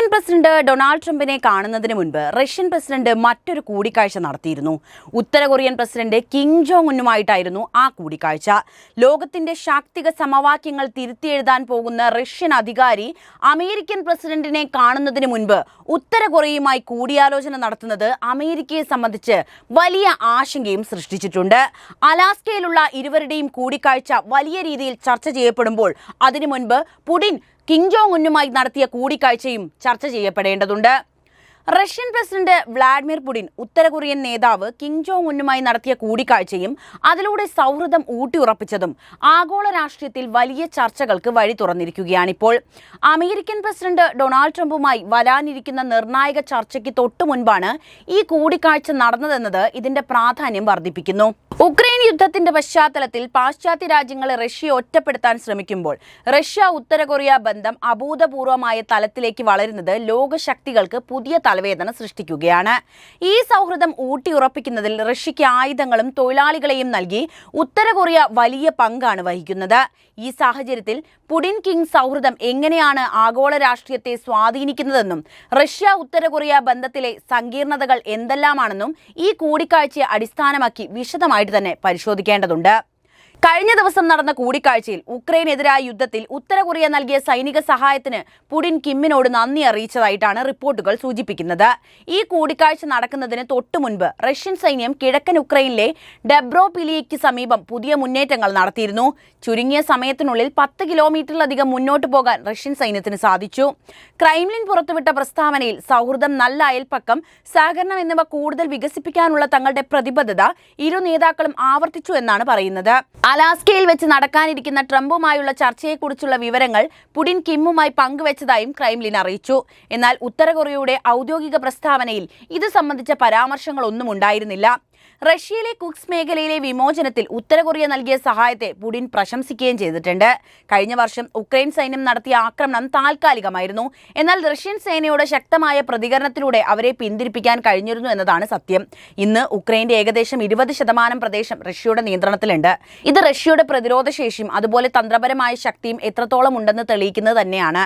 American president Donald ട്രംപിനെ കാണുന്നതിന് മുൻപ് റഷ്യൻ പ്രസിഡന്റ് മറ്റൊരു കൂടിക്കാഴ്ച നടത്തിയിരുന്നു. ഉത്തര കൊറിയൻ പ്രസിഡന്റ് കിം ജോങ് ഉന്നുമായിട്ടായിരുന്നു ആ കൂടിക്കാഴ്ച. ലോകത്തിന്റെ ശാക്തിക സമവാക്യങ്ങൾ തിരുത്തിയെഴുതാൻ പോകുന്ന റഷ്യൻ അധികാരി അമേരിക്കൻ പ്രസിഡന്റിനെ കാണുന്നതിന് മുൻപ് ഉത്തര കൊറിയയുമായി കൂടിയാലോചന നടത്തുന്നത് അമേരിക്കയെ സംബന്ധിച്ച് വലിയ ആശങ്കയും സൃഷ്ടിച്ചിട്ടുണ്ട്. അലാസ്കയിലുള്ള ഇരുവരുടെയും കൂടിക്കാഴ്ച വലിയ രീതിയിൽ ചർച്ച ചെയ്യപ്പെടുമ്പോൾ അതിനു മുൻപ് പുടിൻ കിം ജോങ് ഉന്നുമായി നടത്തിയ കൂടിക്കാഴ്ചയും ചർച്ച ചെയ്യപ്പെടേണ്ടതുണ്ട്. റഷ്യൻ പ്രസിഡന്റ് വ്ളാഡിമിർ പുടിൻ ഉത്തര കൊറിയൻ നേതാവ് കിം ജോങ് ഉന്നുമായി നടത്തിയ കൂടിക്കാഴ്ചയും അതിലൂടെ സൗഹൃദം ഊട്ടിയുറപ്പിച്ചതും ആഗോള രാഷ്ട്രീയത്തിൽ വലിയ ചർച്ചകൾക്ക് വഴി തുറന്നിരിക്കുകയാണിപ്പോൾ. അമേരിക്കൻ പ്രസിഡന്റ് ഡൊണാൾഡ് ട്രംപുമായി വരാനിരിക്കുന്ന നിർണായക ചർച്ചയ്ക്ക് തൊട്ടു മുൻപാണ് ഈ കൂടിക്കാഴ്ച നടന്നതെന്നത് ഇതിന്റെ പ്രാധാന്യം വർദ്ധിപ്പിക്കുന്നു. ഉക്രൈൻ യുദ്ധത്തിന്റെ പശ്ചാത്തലത്തിൽ പാശ്ചാത്യ രാജ്യങ്ങളെ റഷ്യയെ ഒറ്റപ്പെടുത്താൻ ശ്രമിക്കുമ്പോൾ റഷ്യ ഉത്തര കൊറിയ ബന്ധം അഭൂതപൂർവമായ തലത്തിലേക്ക് വളരുന്നത് ലോകശക്തികൾക്ക് പുതിയ തലവേദന സൃഷ്ടിക്കുകയാണ്. ഈ സൗഹൃദം ഊട്ടിയുറപ്പിക്കുന്നതിൽ റഷ്യയ്ക്ക് ആയുധങ്ങളും തൊഴിലാളികളെയും നൽകി ഉത്തര കൊറിയ വലിയ പങ്കാണ് വഹിക്കുന്നത്. ഈ സാഹചര്യത്തിൽ പുടിൻ കിം സൗഹൃദം എങ്ങനെയാണ് ആഗോള രാഷ്ട്രീയത്തെ സ്വാധീനിക്കുന്നതെന്നും റഷ്യ ഉത്തര കൊറിയ ബന്ധത്തിലെ സങ്കീർണതകൾ എന്തെല്ലാമാണെന്നും ഈ കൂടിക്കാഴ്ചയെ അടിസ്ഥാനമാക്കി വിശദമായിട്ട് തന്നെ പരിശോധിക്കേണ്ടതുണ്ട്. കഴിഞ്ഞ ദിവസം നടന്ന കൂടിക്കാഴ്ചയിൽ ഉക്രൈനെതിരായ യുദ്ധത്തിൽ ഉത്തര കൊറിയ നൽകിയ സൈനിക സഹായത്തിന് പുടിൻ കിമ്മിനോട് നന്ദി അറിയിച്ചതായിട്ടാണ് റിപ്പോർട്ടുകൾ സൂചിപ്പിക്കുന്നത്. ഈ കൂടിക്കാഴ്ച നടക്കുന്നതിന് തൊട്ടു മുൻപ് റഷ്യൻ സൈന്യം കിഴക്കൻ ഉക്രൈനിലെ ഡെബ്രോപിലിയയ്ക്ക് സമീപം പുതിയ മുന്നേറ്റങ്ങൾ നടത്തിയിരുന്നു. ചുരുങ്ങിയ സമയത്തിനുള്ളിൽ 10 കിലോമീറ്ററിലധികം മുന്നോട്ട് പോകാൻ റഷ്യൻ സൈന്യത്തിന് സാധിച്ചു. ക്രൈംലിൻ പുറത്തുവിട്ട പ്രസ്താവനയിൽ സൗഹൃദം, നല്ല അയൽപ്പക്കം, സഹകരണം എന്നിവ കൂടുതൽ വികസിപ്പിക്കാനുള്ള തങ്ങളുടെ പ്രതിബദ്ധത ഇരു നേതാക്കളും ആവർത്തിച്ചു എന്നാണ് പറയുന്നത്. അലാസ്കയിൽ വെച്ച് നടക്കാനിരിക്കുന്ന ട്രംപുമായുള്ള ചർച്ചയെക്കുറിച്ചുള്ള വിവരങ്ങൾ പുടിൻ കിമ്മുമായി പങ്കുവച്ചതായും ക്രൈംലിൻ അറിയിച്ചു. എന്നാൽ ഉത്തര കൊറിയയുടെ ഔദ്യോഗിക പ്രസ്താവനയിൽ ഇത് സംബന്ധിച്ച പരാമർശങ്ങളൊന്നും ഉണ്ടായിരുന്നില്ല. റഷ്യയിലെ കുക്സ് മേഖലയിലെ വിമോചനത്തിൽ ഉത്തര കൊറിയ നൽകിയ സഹായത്തെ പുടിൻ പ്രശംസിക്കുകയും ചെയ്തിട്ടുണ്ട്. കഴിഞ്ഞ വർഷം ഉക്രൈൻ സൈന്യം നടത്തിയ ആക്രമണം താൽക്കാലികമായിരുന്നു. എന്നാൽ റഷ്യൻ സേനയുടെ ശക്തമായ പ്രതികരണത്തിലൂടെ അവരെ പിന്തിരിപ്പിക്കാൻ കഴിഞ്ഞിരുന്നു എന്നതാണ് സത്യം. ഇന്ന് ഉക്രൈന്റെ ഏകദേശം 20% പ്രദേശം റഷ്യയുടെ നിയന്ത്രണത്തിലുണ്ട്. ഇത് റഷ്യയുടെ പ്രതിരോധ ശേഷിയും അതുപോലെ തന്ത്രപരമായ ശക്തിയും എത്രത്തോളം ഉണ്ടെന്ന് തെളിയിക്കുന്നത് തന്നെയാണ്.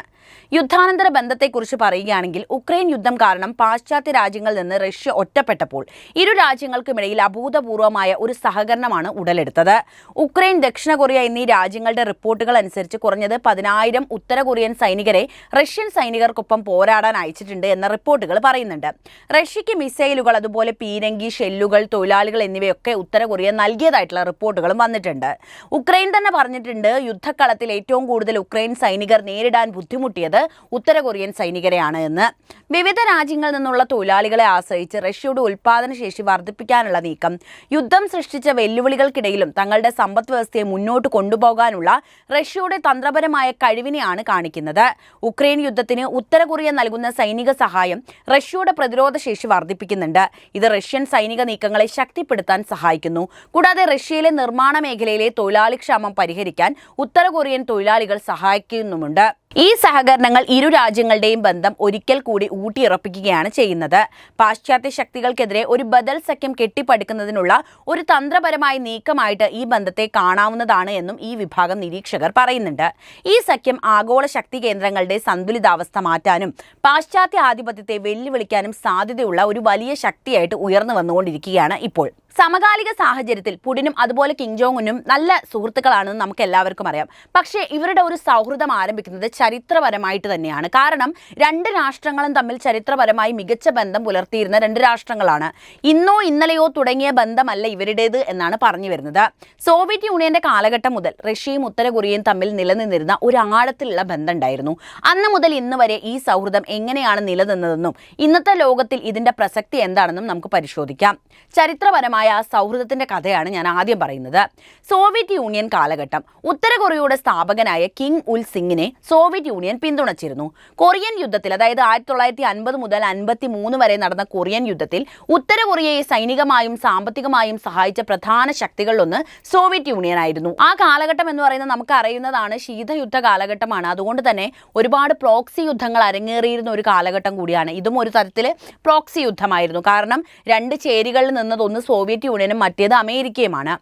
യുദ്ധാനന്തര ബന്ധത്തെക്കുറിച്ച് പറയുകയാണെങ്കിൽ ഉക്രൈൻ യുദ്ധം കാരണം പാശ്ചാത്യ രാജ്യങ്ങളിൽ നിന്ന് റഷ്യ ഒറ്റപ്പെട്ടപ്പോൾ ഇരു രാജ്യങ്ങൾക്കുമിടയിൽ അഭൂതപൂർവമായ ഒരു സഹകരണമാണ് ഉടലെടുത്തത്. ഉക്രൈൻ, ദക്ഷിണ കൊറിയ എന്നീ രാജ്യങ്ങളുടെ റിപ്പോർട്ടുകൾ അനുസരിച്ച് കുറഞ്ഞത് 10,000 ഉത്തര കൊറിയൻ സൈനികരെ റഷ്യൻ സൈനികർക്കൊപ്പം പോരാടാൻ അയച്ചിട്ടുണ്ട് എന്ന റിപ്പോർട്ടുകൾ പറയുന്നുണ്ട്. റഷ്യയ്ക്ക് മിസൈലുകൾ, അതുപോലെ പീരങ്കി, ഷെല്ലുകൾ, തൊഴിലാളികൾ എന്നിവയൊക്കെ ഉത്തര കൊറിയ നൽകിയതായിട്ടുള്ള റിപ്പോർട്ടുകളും വന്നിട്ടുണ്ട്. ഉക്രൈൻ തന്നെ പറഞ്ഞിട്ടുണ്ട് യുദ്ധക്കളത്തിൽ ഏറ്റവും കൂടുതൽ ഉക്രൈൻ സൈനികർ നേരിടാൻ ബുദ്ധിമുട്ടിയത് ഉത്തര കൊറിയൻ സൈനികരെയാണ് എന്ന്. വിവിധ രാജ്യങ്ങളിൽ നിന്നുള്ള തൊഴിലാളികളെ ആശ്രയിച്ച് റഷ്യയുടെ ഉൽപാദന ശേഷി വർദ്ധിപ്പിക്കാനുള്ള നീക്കം യുദ്ധം സൃഷ്ടിച്ച വെല്ലുവിളികൾക്കിടയിലും തങ്ങളുടെ സമ്പദ് വ്യവസ്ഥയെ മുന്നോട്ട് കൊണ്ടുപോകാനുള്ള റഷ്യയുടെ തന്ത്രപരമായ കഴിവിനെയാണ് കാണിക്കുന്നത്. ഉക്രൈൻ യുദ്ധത്തിന് ഉത്തര കൊറിയ നൽകുന്ന സൈനിക സഹായം റഷ്യയുടെ പ്രതിരോധ ശേഷി വർദ്ധിപ്പിക്കുന്നുണ്ട്. ഇത് റഷ്യൻ സൈനിക നീക്കങ്ങളെ ശക്തിപ്പെടുത്താൻ സഹായിക്കുന്നു. കൂടാതെ റഷ്യയിലെ നിർമ്മാണ മേഖലയിലെ തൊഴിലാളിക്ഷാമം പരിഹരിക്കാൻ ഉത്തര കൊറിയൻ തൊഴിലാളികൾ സഹായിക്കുന്നുമുണ്ട്. ഈ സഹകരണങ്ങൾ ഇരു രാജ്യങ്ങളുടെയും ബന്ധം ഒരിക്കൽ കൂടി ഊട്ടിയുറപ്പിക്കുകയാണ് ചെയ്യുന്നത്. പാശ്ചാത്യ ശക്തികൾക്കെതിരെ ഒരു ബദൽ സഖ്യം കെട്ടിപ്പടുക്കുന്നതിനുള്ള ഒരു തന്ത്രപരമായ നീക്കമായിട്ട് ഈ ബന്ധത്തെ കാണാവുന്നതാണ് എന്നും ഈ വിഭാഗം നിരീക്ഷകർ പറയുന്നുണ്ട്. ഈ സഖ്യം ആഗോള ശക്തി കേന്ദ്രങ്ങളുടെ സന്തുലിതാവസ്ഥ മാറ്റാനും പാശ്ചാത്യ ആധിപത്യത്തെ വെല്ലുവിളിക്കാനും സാധ്യതയുള്ള ഒരു വലിയ ശക്തിയായിട്ട് ഉയർന്നു വന്നുകൊണ്ടിരിക്കുകയാണ് ഇപ്പോൾ. സമകാലിക സാഹചര്യത്തിൽ പുടിനും അതുപോലെ കിം ജോങ് ഉന്നും നല്ല സുഹൃത്തുക്കളാണെന്ന് നമുക്ക് എല്ലാവർക്കും അറിയാം. പക്ഷേ ഇവരുടെ ഒരു സൗഹൃദം ആരംഭിക്കുന്നത് ചരിത്രപരമായിട്ട് തന്നെയാണ്. കാരണം രണ്ട് രാഷ്ട്രങ്ങളും തമ്മിൽ ചരിത്രപരമായി മികച്ച ബന്ധം പുലർത്തിയിരുന്ന രണ്ട് രാഷ്ട്രങ്ങളാണ്. ഇന്നോ ഇന്നലെയോ തുടങ്ങിയ ബന്ധമല്ല ഇവരുടേത് എന്നാണ് പറഞ്ഞു വരുന്നത്. സോവിയറ്റ് യൂണിയന്റെ കാലഘട്ടം മുതൽ റഷ്യയും ഉത്തര കൊറിയയും തമ്മിൽ നിലനിന്നിരുന്ന ഒരു ആഴത്തിലുള്ള ബന്ധം ഉണ്ടായിരുന്നു. അന്ന് മുതൽ ഇന്ന് വരെ ഈ സൗഹൃദം എങ്ങനെയാണ് നിലനിന്നതെന്നും ഇന്നത്തെ ലോകത്തിൽ ഇതിന്റെ പ്രസക്തി എന്താണെന്നും നമുക്ക് പരിശോധിക്കാം. ചരിത്രപരമായ ആ സൗഹൃദത്തിന്റെ കഥയാണ് ഞാൻ ആദ്യം പറയുന്നത്. സോവിയറ്റ് യൂണിയൻ കാലഘട്ടം. ഉത്തര കൊറിയയുടെ സ്ഥാപകനായ കിം ഉൽ സിങ്ങിനെ സോവിയറ്റ് യൂണിയൻ പിന്തുണച്ചിരുന്നു. കൊറിയൻ യുദ്ധത്തിൽ, അതായത് 1950 മുതൽ 53 വരെ നടന്ന കൊറിയൻ യുദ്ധത്തിൽ ഉത്തര കൊറിയയെ സൈനികമായും സാമ്പത്തികമായും സഹായിച്ച പ്രധാന ശക്തികളിലൊന്ന് സോവിയറ്റ് യൂണിയൻ ആയിരുന്നു. ആ കാലഘട്ടം എന്ന് പറയുന്നത് നമുക്ക് അറിയുന്നതാണ്, ശീതയുദ്ധ കാലഘട്ടമാണ്. അതുകൊണ്ട് തന്നെ ഒരുപാട് പ്രോക്സി യുദ്ധങ്ങൾ അരങ്ങേറിയിരുന്ന ഒരു കാലഘട്ടം കൂടിയാണ്. ഇതും ഒരു തരത്തിൽ പ്രോക്സി യുദ്ധമായിരുന്നു. കാരണം രണ്ട് ചേരികളിൽ നിന്നതൊന്ന് സോവിയറ്റ് സോവിയറ്റ് യൂണിയനും മറ്റേത് അമേരിക്കയുമാണ്.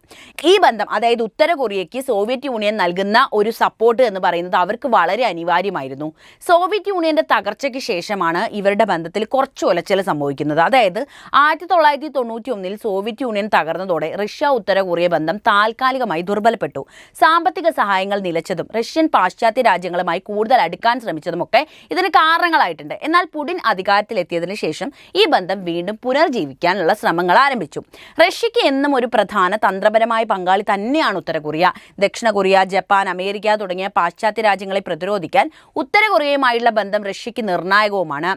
ഈ ബന്ധം, അതായത് ഉത്തര കൊറിയയ്ക്ക് സോവിയറ്റ് യൂണിയൻ നൽകുന്ന ഒരു സപ്പോർട്ട് എന്ന് പറയുന്നത് അവർക്ക് വളരെ അനിവാര്യമായിരുന്നു. സോവിയറ്റ് യൂണിയന്റെ തകർച്ചയ്ക്ക് ശേഷമാണ് ഇവരുടെ ബന്ധത്തിൽ കുറച്ച് ഉലച്ചിൽ സംഭവിക്കുന്നത്. അതായത് 1991 സോവിയറ്റ് യൂണിയൻ തകർന്നതോടെ റഷ്യ ഉത്തര കൊറിയ ബന്ധം താൽക്കാലികമായി ദുർബലപ്പെട്ടു. സാമ്പത്തിക സഹായങ്ങൾ നിലച്ചതും റഷ്യൻ പാശ്ചാത്യ രാജ്യങ്ങളുമായി കൂടുതൽ അടുക്കാൻ ശ്രമിച്ചതുമൊക്കെ ഇതിന് കാരണങ്ങളായിട്ടുണ്ട്. എന്നാൽ പുടിൻ അധികാരത്തിലെത്തിയതിനു ശേഷം ഈ ബന്ധം വീണ്ടും പുനർജീവിക്കാനുള്ള ശ്രമങ്ങൾ ആരംഭിച്ചു. റഷ്യയ്ക്ക് എന്നും ഒരു പ്രധാന തന്ത്രപരമായ പങ്കാളി തന്നെയാണ് ഉത്തര കൊറിയ. ദക്ഷിണ കൊറിയ, ജപ്പാൻ, അമേരിക്ക തുടങ്ങിയ പാശ്ചാത്യ രാജ്യങ്ങളെ പ്രതിരോധിക്കാൻ ഉത്തര കൊറിയയുമായുള്ള ബന്ധം റഷ്യയ്ക്ക് നിർണായകവുമാണ്.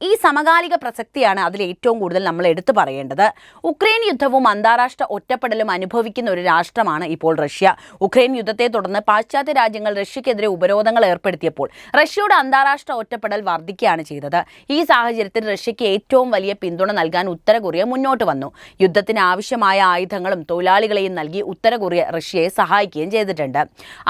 ഈ സമകാലിക പ്രസക്തിയാണ് അതിൽ ഏറ്റവും കൂടുതൽ നമ്മൾ എടുത്തു പറയേണ്ടത്. ഉക്രൈൻ യുദ്ധവും അന്താരാഷ്ട്ര ഒറ്റപ്പെടലും അനുഭവിക്കുന്ന ഒരു രാഷ്ട്രമാണ് ഇപ്പോൾ റഷ്യ. ഉക്രൈൻ യുദ്ധത്തെ തുടർന്ന് പാശ്ചാത്യ രാജ്യങ്ങൾ റഷ്യക്കെതിരെ ഉപരോധങ്ങൾ ഏർപ്പെടുത്തിയപ്പോൾ റഷ്യയുടെ അന്താരാഷ്ട്ര ഒറ്റപ്പെടൽ വർദ്ധിക്കുകയാണ് ചെയ്തത്. ഈ സാഹചര്യത്തിൽ റഷ്യയ്ക്ക് ഏറ്റവും വലിയ പിന്തുണ നൽകാൻ ഉത്തര കൊറിയ മുന്നോട്ട് വന്നു. യുദ്ധത്തിന് ആവശ്യമായ ആയുധങ്ങളും തൊഴിലാളികളെയും നൽകി ഉത്തര കൊറിയ റഷ്യയെ സഹായിക്കുകയും ചെയ്തിട്ടുണ്ട്.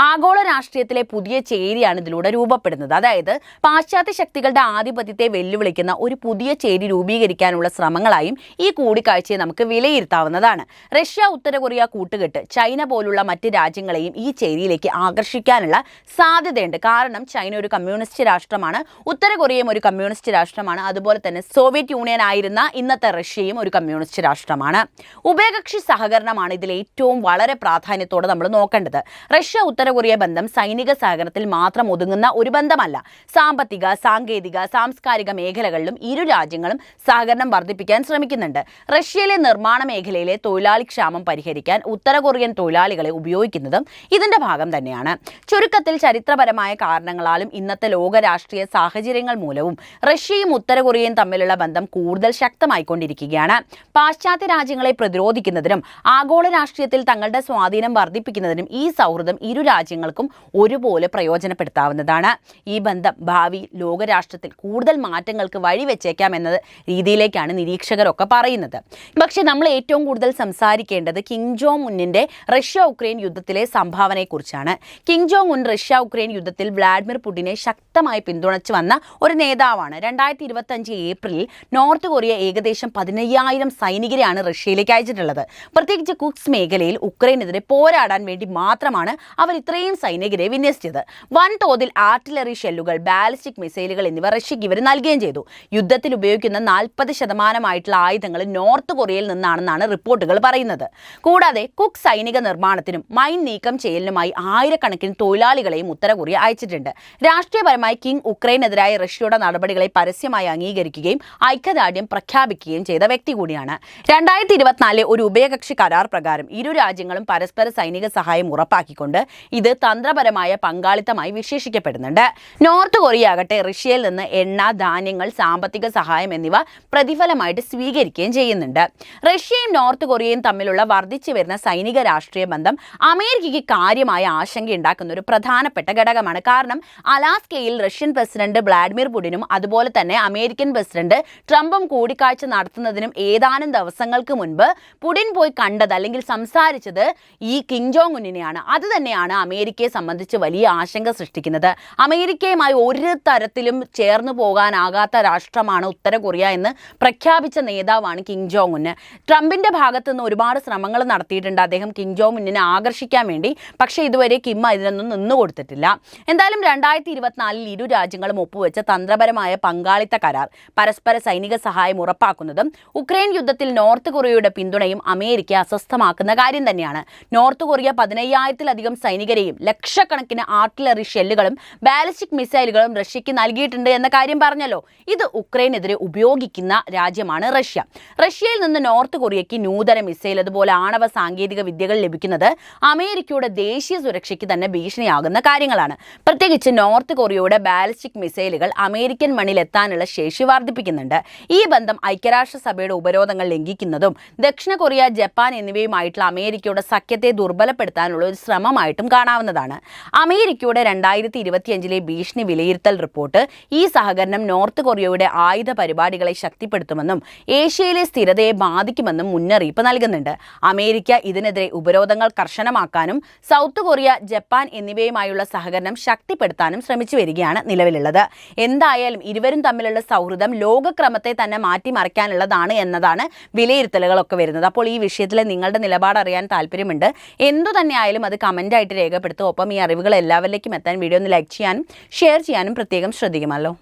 ആഗോള രാഷ്ട്രീയത്തിലെ പുതിയ ചേരിയാണ് ഇതിലൂടെ രൂപപ്പെടുന്നത്. അതായത് പാശ്ചാത്യ ശക്തികളുടെ ആധിപത്യത്തെ വെല്ലുവിളിക്കുന്ന ഒരു പുതിയ ചേരി രൂപീകരിക്കാനുള്ള ശ്രമങ്ങളായും ഈ കൂടിക്കാഴ്ചയെ നമുക്ക് വിലയിരുത്താവുന്നതാണ്. റഷ്യ ഉത്തര കൊറിയ കൂട്ടുകെട്ട് ചൈന പോലുള്ള മറ്റ് രാജ്യങ്ങളെയും ഈ ചേരിയിലേക്ക് ആകർഷിക്കാനുള്ള സാധ്യതയുണ്ട്. കാരണം ചൈന ഒരു കമ്മ്യൂണിസ്റ്റ് രാഷ്ട്രമാണ്, ഉത്തര കൊറിയയും ഒരു കമ്മ്യൂണിസ്റ്റ് രാഷ്ട്രമാണ്, അതുപോലെ തന്നെ സോവിയറ്റ് യൂണിയൻ ആയിരുന്ന ഇന്നത്തെ റഷ്യയും ഒരു കമ്മ്യൂണിസ്റ്റ് രാഷ്ട്രമാണ്. ഉഭയകക്ഷി സഹകരണമാണ് ഇതിൽ ഏറ്റവും വളരെ പ്രാധാന്യത്തോടെ നമ്മൾ നോക്കേണ്ടത്. റഷ്യ ഉത്തര കൊറിയ ബന്ധം സൈനിക സഹകരണത്തിൽ മാത്രം ഒതുങ്ങുന്ന ഒരു ബന്ധമല്ല. സാമ്പത്തിക, സാങ്കേതിക, സാംസ്കാരിക മേഖലകളിലും ഇരു രാജ്യങ്ങളും സഹകരണം വർദ്ധിപ്പിക്കാൻ ശ്രമിക്കുന്നുണ്ട്. റഷ്യയിലെ നിർമ്മാണ മേഖലയിലെ തൊഴിലാളി ക്ഷാമം പരിഹരിക്കാൻ ഉത്തര കൊറിയൻ തൊഴിലാളികളെ ഉപയോഗിക്കുന്നതും ഇതിന്റെ ഭാഗം തന്നെയാണ്. ചുരുക്കത്തിൽ ചരിത്രപരമായ കാരണങ്ങളാലും ഇന്നത്തെ ലോക രാഷ്ട്രീയ സാഹചര്യങ്ങൾ മൂലവും റഷ്യയും ഉത്തര കൊറിയയും തമ്മിലുള്ള ബന്ധം കൂടുതൽ ശക്തമായിക്കൊണ്ടിരിക്കുകയാണ്. പാശ്ചാത്യ രാജ്യങ്ങളെ പ്രതിരോധിക്കുന്നതിനും ആഗോള രാഷ്ട്രീയത്തിൽ തങ്ങളുടെ സ്വാധീനം വർദ്ധിപ്പിക്കുന്നതിനും ഈ സൗഹൃദം ഇരു രാജ്യങ്ങൾക്കും ഒരുപോലെ പ്രയോജനപ്പെടുത്താവുന്നതാണ്. ഈ ബന്ധം ഭാവി ലോകരാഷ്ട്രത്തിൽ കൂടുതൽ മാറ്റങ്ങൾക്ക് വഴിവെച്ചേക്കാം എന്ന രീതിയിലേക്കാണ് നിരീക്ഷകരൊക്കെ പറയുന്നത്. പക്ഷേ നമ്മൾ ഏറ്റവും കൂടുതൽ സംസാരിക്കേണ്ടത് കിം ജോങ് ഉന്നിന്റെ റഷ്യ ഉക്രൈൻ യുദ്ധത്തിലെ സംഭാവനയെക്കുറിച്ചാണ്. Kim Jong Un Russia Ukraine യുദ്ധത്തിൽ വ്ളാഡിമിർ പുടിനെ ശക്തമായി പിന്തുണച്ചു വന്ന ഒരു നേതാവാണ്. 2025 ഏപ്രിലിൽ നോർത്ത് കൊറിയ ഏകദേശം 15,000 സൈനികരെയാണ് റഷ്യയിലേക്ക് അയച്ചിട്ടുള്ളത്. പ്രത്യേകിച്ച് കുക്സ് മേഖലയിൽ ഉക്രൈനെതിരെ പോരാടാൻ വേണ്ടി മാത്രമാണ് അവർ ഇത്രയും സൈനികരെ വിന്യസിച്ചത്. വൻതോതിൽ ആർട്ടിലറി ഷെല്ലുകൾ, ബാലിസ്റ്റിക് മിസൈലുകൾ എന്നിവ റഷ്യക്ക് ഇവർ നൽകുകയും ചെയ്തു. യുദ്ധത്തിൽ ഉപയോഗിക്കുന്ന 40% ആയുധങ്ങൾ നോർത്ത് കൊറിയയിൽ നിന്നാണെന്നാണ് റിപ്പോർട്ടുകൾ പറയുന്നത്. കൂടാതെ കുക്ക് സൈനിക നിർമ്മാണത്തിനും മൈൻ നീക്കം ചെയ്യലിനുമായി ആയിരക്കണക്കിന് തൊഴിലാളികളെയും ഉത്തര കൊറിയ അയച്ചിട്ടുണ്ട്. രാഷ്ട്രീയപരമായി കിം ഉക്രൈനെതിരായ റഷ്യയുടെ നടപടികളെ പരസ്യമായി അംഗീകരിക്കുകയും ഐക്യദാർഢ്യം പ്രഖ്യാപിക്കുകയും ചെയ്ത വ്യക്തി കൂടിയാണ്. 2024 ഒരു ഉഭയകക്ഷി കരാർ പ്രകാരം ഇരു രാജ്യങ്ങളും പരസ്പര സൈനിക സഹായം ഉറപ്പാക്കിക്കൊണ്ട് ഇത് തന്ത്രപരമായ പങ്കാളിത്തമായി വിശേഷിക്കപ്പെടുന്നുണ്ട്. നോർത്ത് കൊറിയ ആകട്ടെ റഷ്യയിൽ നിന്ന് എണ്ണ, ധാന്യങ്ങൾ, സാമ്പത്തിക സഹായം എന്നിവ പ്രതിഫലമായിട്ട് സ്വീകരിക്കുകയും ചെയ്യുന്നുണ്ട്. റഷ്യയും നോർത്ത് കൊറിയയും തമ്മിലുള്ള വർദ്ധിച്ചു വരുന്ന സൈനിക രാഷ്ട്രീയ ബന്ധം അമേരിക്കയ്ക്ക് കാര്യമായ ആശങ്കയുണ്ടാക്കുന്ന ഒരു പ്രധാനപ്പെട്ട ഘടകമാണ്. കാരണം അലാസ്കയിൽ റഷ്യൻ പ്രസിഡന്റ് വ്ളാഡിമിർ പുടിനും അതുപോലെ തന്നെ അമേരിക്കൻ പ്രസിഡന്റ് ട്രംപും കൂടിക്കാഴ്ച നടത്തുന്നതിനും ഏതാനും ദിവസങ്ങൾക്ക് മുൻപ് പുടിൻ പോയി കണ്ടത് അല്ലെങ്കിൽ സംസാരിച്ചത് ഈ കിം ജോങ് ഉന്നിനെയാണ്. അത് തന്നെയാണ് അമേരിക്കയെ സംബന്ധിച്ച് വലിയ ആശങ്ക സൃഷ്ടിക്കുന്നത്. അമേരിക്കയുമായി ഒരു തരത്തിലും ചേർന്ന് പോകാനാകാത്ത രാഷ്ട്രമാണ് ഉത്തര കൊറിയ എന്ന് പ്രഖ്യാപിച്ച നേതാവാണ് കിം ജോങ് ഉൻ. ട്രംപിന്റെ ഭാഗത്തു നിന്ന് ഒരുപാട് ശ്രമങ്ങൾ നടത്തിയിട്ടുണ്ട് അദ്ദേഹം കിം ജോങ് ഉന്നിനെ ആകർഷിക്കാൻ വേണ്ടി. പക്ഷേ ഇതുവരെ കിം ഇതിനൊന്നും നിന്നുകൊടുത്തിട്ടില്ല. എന്തായാലും 2024 ഇരു രാജ്യങ്ങളും ഒപ്പുവെച്ച തന്ത്രപരമായ പങ്കാളിത്ത കരാർ പരസ്പര സൈനിക സഹായം ഉറപ്പാക്കുന്നതും ഉക്രൈൻ യുദ്ധത്തിൽ നോർത്ത് കൊറിയയുടെ പിന്തുണയും അമേരിക്ക അസ്വസ്ഥമാക്കുന്ന കാര്യം തന്നെയാണ്. നോർത്ത് കൊറിയ 15,000-ലധികം സൈനികരെയും ലക്ഷക്കണക്കിന് ആർട്ടിലറി ഷെല്ലുകളും ബാലിസ്റ്റിക് മിസൈലുകളും റഷ്യയ്ക്ക് നൽകിയിട്ടുണ്ട് എന്ന കാര്യം പറഞ്ഞല്ലോ. ഇത് ഉക്രൈനെതിരെ ഉപയോഗിക്കുന്ന രാജ്യമാണ് റഷ്യ. റഷ്യയിൽ നിന്ന് നോർത്ത് കൊറിയയ്ക്ക് നൂതന മിസൈൽ അതുപോലെ ആണവ സാങ്കേതിക വിദ്യകൾ ലഭിക്കുന്നത് അമേരിക്കയുടെ ദേശീയ സുരക്ഷയ്ക്ക് തന്നെ ഭീഷണിയാകുന്ന കാര്യങ്ങളാണ്. പ്രത്യേകിച്ച് നോർത്ത് കൊറിയയുടെ ബാലിസ്റ്റിക് മിസൈലുകൾ അമേരിക്കൻ മണ്ണിലെത്താനുള്ള ശേഷി വർദ്ധിപ്പിക്കുന്നുണ്ട്. ഈ ബന്ധം ഐക്യരാഷ്ട്രസഭയുടെ ഉപരോധങ്ങൾ ലംഘിക്കുന്നതും ദക്ഷിണ കൊറിയ, ജപ്പാൻ എന്നിവയുമായിട്ടുള്ള അമേരിക്കയുടെ സഖ്യത്തെ ദുർബലപ്പെടുത്താനുള്ള ഒരു ശ്രമമായിട്ടും കാണാവുന്നതാണ്. അമേരിക്കയുടെ 2025 ഭീഷണി വിലയിരുത്തൽ റിപ്പോർട്ട് ഈ സഹകരണം നോർത്ത് കൊറിയ കൊറിയയുടെ ആയുധ പരിപാടികളെ ശക്തിപ്പെടുത്തുമെന്നും ഏഷ്യയിലെ സ്ഥിരതയെ ബാധിക്കുമെന്നും മുന്നറിയിപ്പ് നൽകുന്നുണ്ട്. അമേരിക്ക ഇതിനെതിരെ ഉപരോധങ്ങൾ കർശനമാക്കാനും സൗത്ത് കൊറിയ, ജപ്പാൻ എന്നിവയുമായുള്ള സഹകരണം ശക്തിപ്പെടുത്താനും ശ്രമിച്ചു വരികയാണ് നിലവിലുള്ളത്. എന്തായാലും ഇരുവരും തമ്മിലുള്ള സൗഹൃദം ലോകക്രമത്തെ തന്നെ മാറ്റിമറിക്കാനുള്ളതാണ് എന്നതാണ് വിലയിരുത്തലുകളൊക്കെ വരുന്നത്. അപ്പോൾ ഈ വിഷയത്തിൽ നിങ്ങളുടെ നിലപാട് അറിയാൻ താല്പര്യമുണ്ട്. എന്തു തന്നെയായാലും അത് കമൻ്റായിട്ട് രേഖപ്പെടുത്തും. ഒപ്പം ഈ അറിവുകൾ എല്ലാവരിലേക്കും എത്താൻ വീഡിയോ ഒന്ന് ലൈക്ക് ചെയ്യാനും ഷെയർ ചെയ്യാനും പ്രത്യേകം ശ്രദ്ധിക്കുമല്ലോ.